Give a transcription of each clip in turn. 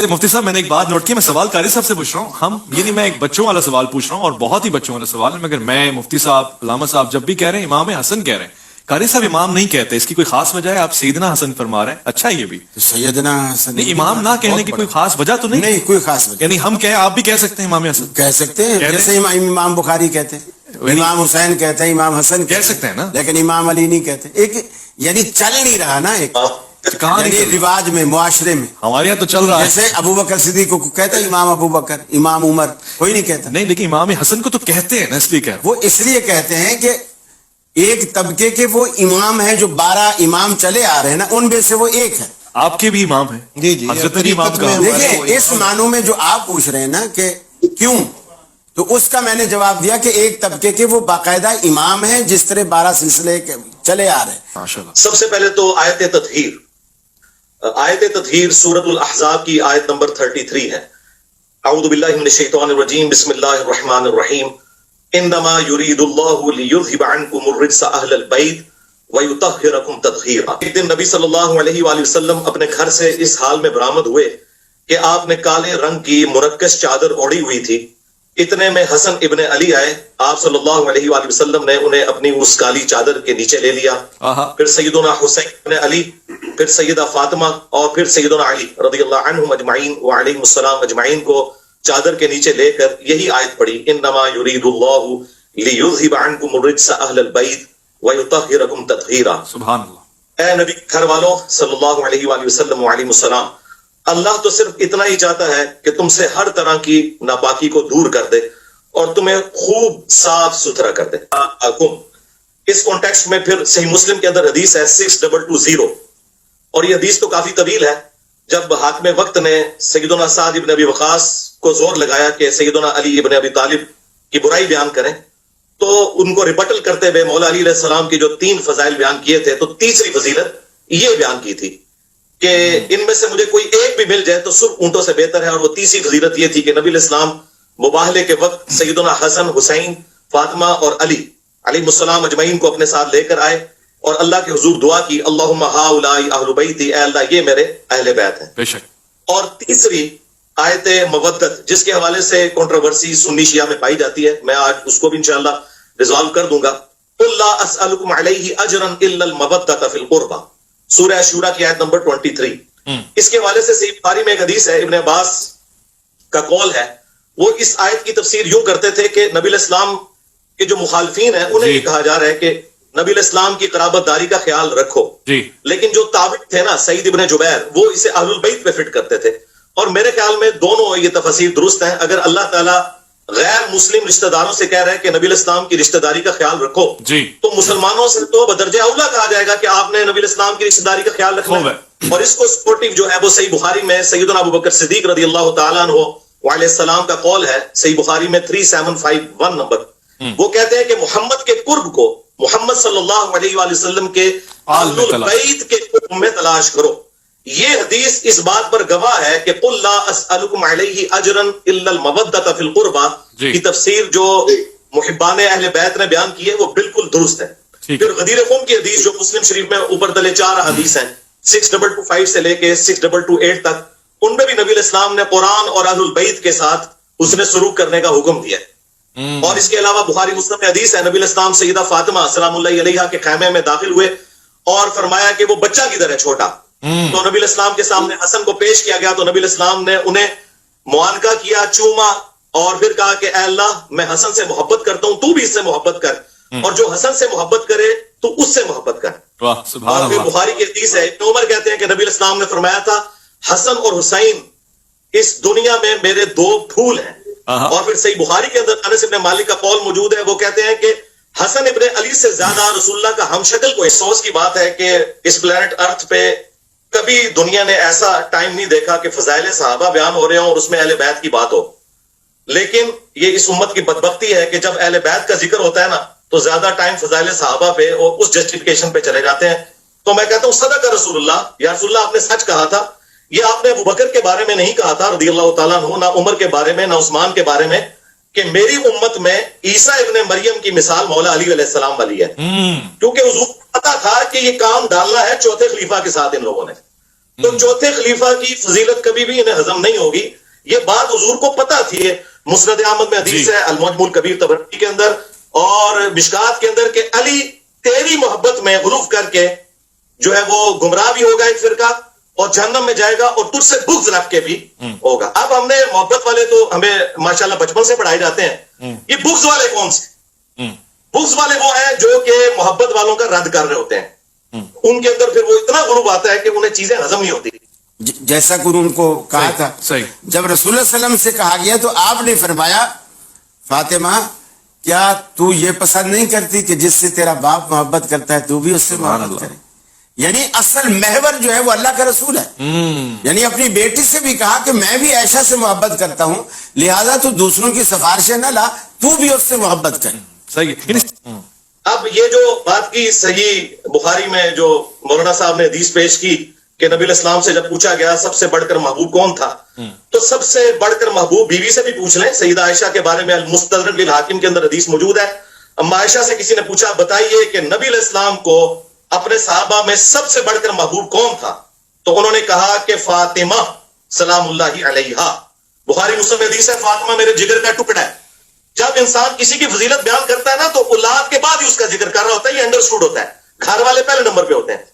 مفتی صاحب میں نے ایک بات نوٹ کی, میں سوال قاری صاحب سے پوچھ رہا ہوں, ہم یعنی میں ایک بچوں والا سوال پوچھ رہا ہوں اور بہت ہی بچوں والا سوال ہے, مگر میں مفتی صاحب علامہ صاحب جب بھی کہہ رہے ہیں امام حسن کہہ رہے ہیں, قاری صاحب امام نہیں کہتے, اس کی کوئی خاص وجہ ہے؟ آپ سیدنا حسن فرما رہے ہیں, اچھا یہ بھی سیدنا حسن نہیں, امام نہ کہنے کی کوئی خاص وجہ تو نہیں؟ نہیں کوئی خاص وجہ, یعنی ہم کہیں آپ بھی کہہ سکتے ہیں امام حسن کہہ سکتے ہیں, جیسے امام بخاری کہتے ہیں, امام حسین کہتے ہیں, امام حسن کہہ سکتے ہیں نا, لیکن امام علی نہیں کہتے. ایک یعنی چل نہیں رہا نا, ایک کہاں یعنی رواج میں, معاشرے میں. ہمارے یہاں تو چل رہا ہے, جیسے ابو بکر صدیق کو کہتا ہے امام ابو بکر, امام عمر, کوئی نہیں کہتا. نہیں لیکن امام حسن کو تو کہتے ہیں نا, اس لیے کہہ رہا ہوں. وہ اس لیے کہتے ہیں کہ ایک طبقے کے وہ امام ہیں, جو 12 امام چلے آ رہے ہیں نا, ان میں سے وہ ایک ہے. آپ کے بھی امام ہیں جی جی, حضرت علی امام کا. دیکھیں اس معنوں میں جو آپ پوچھ رہے ہیں نا کہ کیوں, تو اس کا میں نے جواب دیا کہ ایک طبقے کے وہ باقاعدہ امام ہیں, جس طرح 12 سلسلے چلے آ رہے ہیں. ماشاءاللہ. سب سے پہلے تو آیت تطہیر سورۃ الاحزاب کی آیت نمبر 33 ہے. اعوذ باللہ من الشیطان الرجیم, بسم اللہ الرحمن الرحیم, انما یرید اللہ لیذھب عنکم الرجس اہل البیت ویطہرکم تطہیرا. ایک دن نبی صلی اللہ علیہ وآلہ وسلم اپنے گھر سے اس حال میں برآمد ہوئے کہ آپ نے کالے رنگ کی مرکز چادر اوڑھی ہوئی تھی. اتنے میں حسن ابن علی آئے, آپ صلی اللہ علیہ وآلہ وسلم نے انہیں اپنی اس کالی چادر کے نیچے لے لیا. پھر سیدنا حسین ابن علی, پھر سیدہ فاطمہ, اور پھر سیدنا علی رضی اللہ عنہم اجمعین وعلیہم السلام اجمعین کو چادر کے نیچے لے کر یہی آیت پڑھی, انما یرید اللہ لیذھب عنکم الرجس اہل البیت ویطہرکم تطہیرا. سبحان اللہ. اے نبی گھر والوں صلی اللہ علیہ وآلہ وسلم وعلیہم السلام, اللہ تو صرف اتنا ہی چاہتا ہے کہ تم سے ہر طرح کی ناپاکی کو دور کر دے اور تمہیں خوب صاف ستھرا کر دے. اس کانٹیکسٹ میں پھر صحیح مسلم کے اندر حدیث ہے 6220, اور یہ حدیث تو کافی طویل ہے. جب حاکم وقت نے سیدنا سعد ابن ابی وقاص کو زور لگایا کہ سیدنا علی ابن ابی طالب کی برائی بیان کریں, تو ان کو ریبٹل کرتے ہوئے مولا علی علیہ السلام کی جو 3 فضائل بیان کیے تھے, تو تیسری فضیلت یہ بیان کی تھی کہ ان میں سے مجھے کوئی ایک بھی مل جائے تو سرخ اونٹوں سے بہتر ہے. اور وہ تیسری فضیلت یہ تھی کہ نبی علیہ السلام مباہلے کے وقت سیدنا حسن, حسین, فاطمہ اور علی علیہ السلام اجمعین کو اپنے ساتھ لے کر آئے اور اللہ کے حضور دعا کی, اللہم ہؤلاء اہل بیتی, اے اللہ یہ میرے اہل بیت ہیں. بے شک. اور تیسری آیت مودت, جس کے حوالے سے کنٹروورسی سنی شیعہ میں پائی جاتی ہے, میں آج اس کو بھی انشاءاللہ ریزالو کر دوں گا. قل لا اسألکم علیہ اجرا الا المودۃ فی القربى, سورہ شورا کی آیت نمبر 23. اس کے حوالے سے صحیح بخاری میں ایک حدیث ہے, ابن عباس کا قول ہے, وہ اس آیت کی تفسیر یوں کرتے تھے کہ نبی علیہ السلام کے جو مخالفین ہیں انہیں یہ کہا جا رہا ہے کہ نبی علیہ السلام کی قرابت داری کا خیال رکھو, لیکن جو تابع تھے نا سعید ابن جبیر, وہ اسے اہل البیت پہ فٹ کرتے تھے. اور میرے خیال میں دونوں یہ تفاسیر درست ہیں. اگر اللہ تعالیٰ غیر مسلم رشتہ داروں سے کہہ رہے ہیں کہ نبی علیہ السلام کی رشتہ داری کا خیال رکھو, تو مسلمانوں سے تو بدرجہ اولا کہا جائے گا کہ آپ نے نبی علیہ السلام کی رشتہ داری کا خیال رکھنا ہے. اور اس کو سپورٹیو جو ہے وہ صحیح بخاری میں سیدنا ابو بکر صدیق رضی اللہ تعالیٰ عنہ وعلیہ السلام کا قول ہے, صحیح بخاری میں 3751 نمبر. وہ کہتے ہیں کہ محمد کے قرب کو محمد صلی اللہ علیہ وآلہ وسلم کے اہل البیت کے قرب میں تلاش کرو. یہ حدیث اس بات پر گواہ ہے کہ قل لا اسألکم علیہ اجرا الا المودۃ فی القربى کی تفسیر جو محبان اہل بیت نے بیان کی ہے وہ بالکل درست ہے. پھر غدیر قوم کی حدیث جو مسلم شریف میں اوپر تلے 4 حدیث ہیں 6225 سے لے کے 6228 تک, ان میں بھی نبی علیہ السلام نے قرآن اور اہل البیت کے ساتھ اس نے سلوک کرنے کا حکم دیا ہے. اور اس کے علاوہ بخاری مسلم میں حدیث ہے, نبی علیہ السلام سیدہ فاطمہ سلام اللہ علیہا کے خیمے میں داخل ہوئے اور فرمایا کہ وہ بچہ کدھر ہے چھوٹا. تو نبی علیہ السلام کے سامنے حسن کو پیش کیا گیا, تو نبی علیہ السلام نے انہیں معانقہ کیا, چوما, اور پھر کہا کہ اے اللہ میں حسن سے محبت کرتا ہوں, تو بھی اس سے محبت کر, اور جو حسن سے محبت کرے تو اس سے محبت کر. اور پھر بخاری کی حدیث ہے, ابن عمر کہتے ہیں کہ نبی علیہ السلام نے فرمایا تھا حسن اور حسین اس دنیا میں میرے 2 پھول ہیں. اور پھر صحیح بخاری کے اندر انس ابن مالک کا قول موجود ہے, وہ کہتے ہیں کہ حسن ابن علی سے زیادہ رسول اللہ کا ہم شکل کوئی. افسوس کی بات ہے کہ اس پلانٹ ارتھ پہ کبھی دنیا نے ایسا ٹائم نہیں دیکھا کہ فضائل صحابہ بیان ہو رہے ہوں اور اس میں اہل بیت کی بات ہو. لیکن یہ اس امت کی بدبختی ہے کہ جب اہل بیت کا ذکر ہوتا ہے نا, تو زیادہ ٹائم فضائل صحابہ پہ اور اس جسٹیفیکیشن پہ چلے جاتے ہیں. تو میں کہتا ہوں صدق رسول اللہ, یا رسول اللہ آپ نے سچ کہا تھا. یہ آپ نے ابو بکر کے بارے میں نہیں کہا تھا رضی اللہ تعالیٰ عنہ, نہ عمر کے بارے میں, نہ عثمان کے بارے میں, کہ میری امت میں عیسیٰ ابن مریم کی مثال مولا علی علیہ السلام والی ہے. کیونکہ حضور کو پتا تھا کہ یہ کام ڈالنا ہے چوتھے خلیفہ کے ساتھ ان لوگوں نے. تو چوتھے خلیفہ کی فضیلت کبھی بھی انہیں ہضم نہیں ہوگی. یہ بات حضور کو پتا تھی. مسند احمد میں حدیث ہے, المعجم الکبیر طبرانی کے اندر اور مشکات کے اندر, کہ علی تیری محبت میں غلو کر کے جو ہے وہ گمراہ بھی ہوگا ایک فرقہ اور جہنم میں جائے گا, اور تجھ سے بغض رکھ کے بھی ہوگا. اب ہم نے محبت والے تو ہمیں ماشاءاللہ بچپن سے پڑھائے جاتے ہیں, یہ بغض والے کون سے؟ بغض والے وہ ہیں جو کہ محبت والوں کا رد کر رہے ہوتے ہیں. ان کے اندر پھر وہ اتنا غلو آتا ہے کہ انہیں چیزیں ہضم نہیں ہوتی. جیسا کہ ان کو کہا تھا, صحیح. جب رسول اللہ صلی اللہ علیہ وسلم سے کہا گیا تو آپ نے فرمایا, فاطمہ کیا تو یہ پسند نہیں کرتی کہ جس سے تیرا باپ محبت کرتا ہے تو بھی اس سے محبت کرے؟ یعنی اصل محور جو ہے وہ اللہ کا رسول ہے. یعنی اپنی بیٹی سے بھی کہا کہ میں بھی عائشہ سے محبت کرتا ہوں, لہذا تو دوسروں کی سفارشیں نہ لا, تو بھی اس سے محبت کر. صحیح. اب یہ جو بات کی صحیح بخاری میں جو مولانا صاحب نے حدیث پیش کی کہ نبی الاسلام سے جب پوچھا گیا سب سے بڑھ کر محبوب کون تھا, تو سب سے بڑھ کر محبوب بیوی سے بھی پوچھ لیں. سیدہ عائشہ کے بارے میں المستدرک للحاکم کے اندر حدیث موجود ہے. اما عائشہ سے کسی نے پوچھا بتائیے کہ نبی الاسلام کو اپنے صحابہ میں سب سے بڑھ کر محبوب کون تھا, تو انہوں نے کہا کہ فاطمہ سلام اللہ علیہا. بخاری مسلم حدیث ہے, فاطمہ میرے جگر کا ٹکڑا ہے. جب انسان کسی کی فضیلت بیان کرتا ہے نا تو اولاد کے بعد ہی اس کا ذکر کر رہا ہوتا ہے, یہ انڈرسٹوڈ ہوتا ہے. گھر والے پہلے نمبر پہ ہوتے ہیں.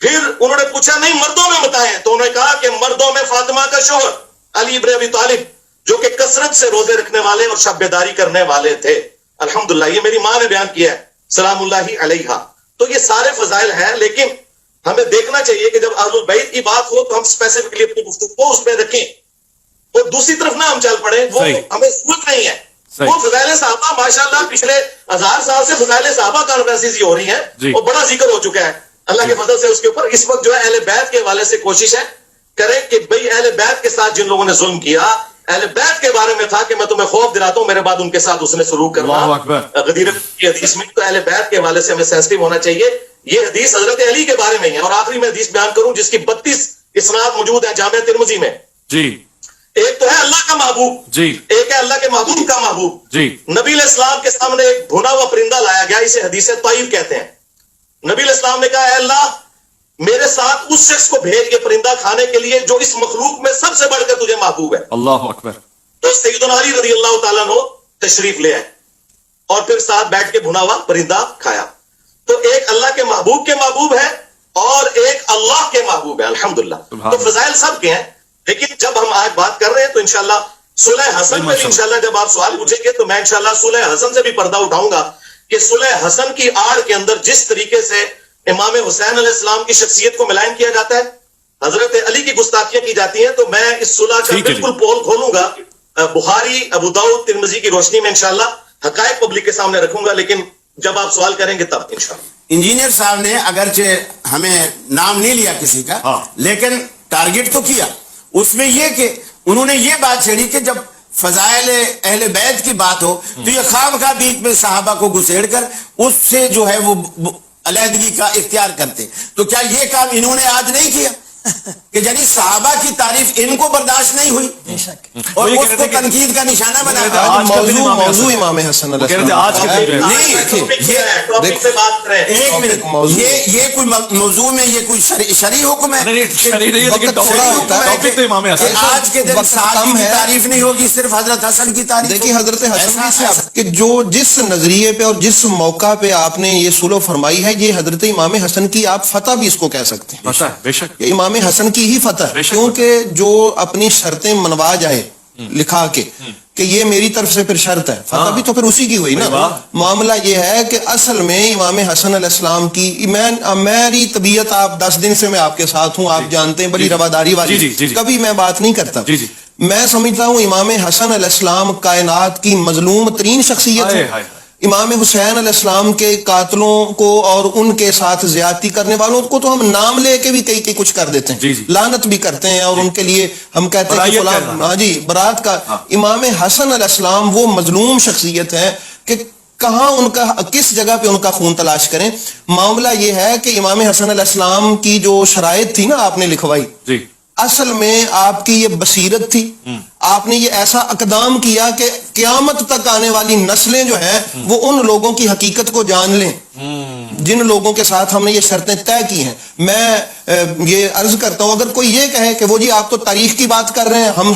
پھر انہوں نے پوچھا نہیں مردوں میں بتائیں, تو انہوں نے کہا کہ مردوں میں فاطمہ کا شوہر علی ابن ابی طالب جو کہ کثرت سے روزے رکھنے والے اور شب بیداری کرنے والے تھے. الحمدللہ یہ میری ماں نے بیان کیا ہے سلام اللہ علیہا. تو یہ سارے فضائل ہیں, لیکن ہمیں دیکھنا چاہیے کہ جب اہل البیت کی بات ہو تو ہم اسپیسیفکلی اپنی گفتگو کو اس پہ رکھیں, اور دوسری طرف نہ ہم چل پڑیں, وہ ہمیں ضرورت نہیں ہے. وہ فضائل صحابہ ماشاءاللہ پچھلے 1000 سال سے فضائل صحابہ کانفرنسز ہو رہی ہیں اور بڑا ذکر ہو چکا ہے اللہ کے فضل سے اس کے اوپر. اس وقت جو ہے اہل بیت کے حوالے سے کوشش ہے کریں کہ بھئی اہل بیت کے ساتھ جن لوگوں نے ظلم کیا, اہل بیت کے بارے میں تھا کہ میں تمہیں خوف دلاتا ہوں, میرے بعد ان کے ساتھ اس نے سلوک کرنا غدیر کی حدیث میں. تو اہل بیت کے حوالے سے ہمیں سینسٹیو ہونا چاہیے. یہ حدیث حضرت علی کے بارے میں ہے. اور آخری میں حدیث بیان کروں جس کی 32 اسناد موجود ہیں جامع ترمذی میں. جی ایک تو ہے اللہ کا محبوب, جی ایک ہے اللہ کے محبوب کا محبوب. جی نبی علیہ السلام کے سامنے ایک بھنا ہوا پرندہ لایا گیا, اسے حدیث طائر کہتے ہیں. نبی علیہ السلام نے کہا اے اللہ میرے ساتھ اس شخص کو بھیج کے پرندہ کھانے کے لیے جو اس مخلوق میں سب سے بڑھ کر تجھے محبوب ہے. اللہ اکبر. تو سیدنا علی رضی اللہ تعالیٰ عنہ تشریف لے آئے اور پھر ساتھ بیٹھ کے بھنا ہوا پرندہ کھایا. تو ایک اللہ کے محبوب ہے اور ایک اللہ کے محبوب ہے. الحمدللہ. تو فضائل سب کے ہیں, لیکن جب ہم آج بات کر رہے ہیں تو انشاءاللہ صلح حسن میں انشاءاللہ جب آپ سوال پوچھیں گے تو میں انشاءاللہ صلح حسن سے بھی پردہ اٹھاؤں گا کہ صلح حسن کی آڑ کے اندر جس طریقے سے امام حسین علیہ السلام کی شخصیت کو ملائن کیا جاتا ہے, حضرت علی کی گستاخیاں کی جاتی ہیں, تو میں اس صلح کا بالکل پول کھولوں گا بخاری ابو داؤد ترمذی کی روشنی میں انشاءاللہ حقائق پبلک کے سامنے رکھوں گا, لیکن جب آپ سوال کریں گے تب انشاءاللہ. انجینئر صاحب نے اگرچہ ہمیں نام نہیں لیا کسی کا, لیکن ٹارگٹ تو کیا. اس میں یہ کہ انہوں نے یہ بات چھیڑی کہ جب فضائل اہل بیت کی بات ہو تو یہ خواہ بیچ میں صحابہ کو گھسیڑ کر اس سے جو ہے وہ علیحدگی کا اختیار کرتے. تو کیا یہ کام انہوں نے آج نہیں کیا کہ یعنی صحابہ کی تعریف ان کو برداشت نہیں ہوئی اور اس کو تنقید کا نشانہ بنا موضوع امام حسن علیہ یہ کوئی موضوع میں یہ کوئی شرعی حکم ہے. آج کے دن صحابی کی تعریف نہیں ہوگی, صرف حضرت حسن کی تعریف. دیکھیے حضرت حسن کہ جو جس نظریے پہ اور جس موقع پہ آپ نے یہ سلو فرمائی ہے, یہ حضرت امام حسن کی آپ فتح بھی اس کو کہہ سکتے ہیں. بے شک امام حسن کی ہی فتح, کیونکہ جو اپنی شرطیں منوا جائے لکھا کے کہ یہ میری طرف سے پھر شرط ہے, فتح بھی تو پھر اسی کی ہوئی نا. معاملہ یہ ہے کہ اصل میں امام حسن علیہ السلام کی میری طبیعت, آپ 10 دن سے میں آپ کے ساتھ ہوں, آپ جانتے ہیں بڑی رواداری والی, کبھی میں بات نہیں کرتا. میں سمجھتا ہوں امام حسن علیہ السلام کائنات کی مظلوم ترین شخصیت ہے. امام حسین علیہ السلام کے قاتلوں کو اور ان کے ساتھ زیادتی کرنے والوں کو تو ہم نام لے کے بھی کئی کچھ کر دیتے ہیں, لعنت بھی کرتے ہیں, اور ان کے لیے ہم کہتے ہیں کہ فلان, ہاں جی, برات کا. امام حسن علیہ السلام وہ مظلوم شخصیت ہے کہ کہاں ان کا, کس جگہ پہ ان کا خون تلاش کریں. معاملہ یہ ہے کہ امام حسن علیہ السلام کی جو شرائط تھی نا آپ نے لکھوائی, اصل میں آپ کی یہ بصیرت تھی، آپ نے یہ ایسا اقدام کیا کہ قیامت تک آنے والی نسلیں جو ہیں وہ ان لوگوں کی حقیقت کو جان لیں جن لوگوں کے ساتھ ہم نے یہ شرطیں طے کی ہیں. میں یہ عرض کرتا ہوں اگر کوئی یہ کہے کہ وہ جی آپ تو تاریخ کی بات کر رہے ہیں، ہم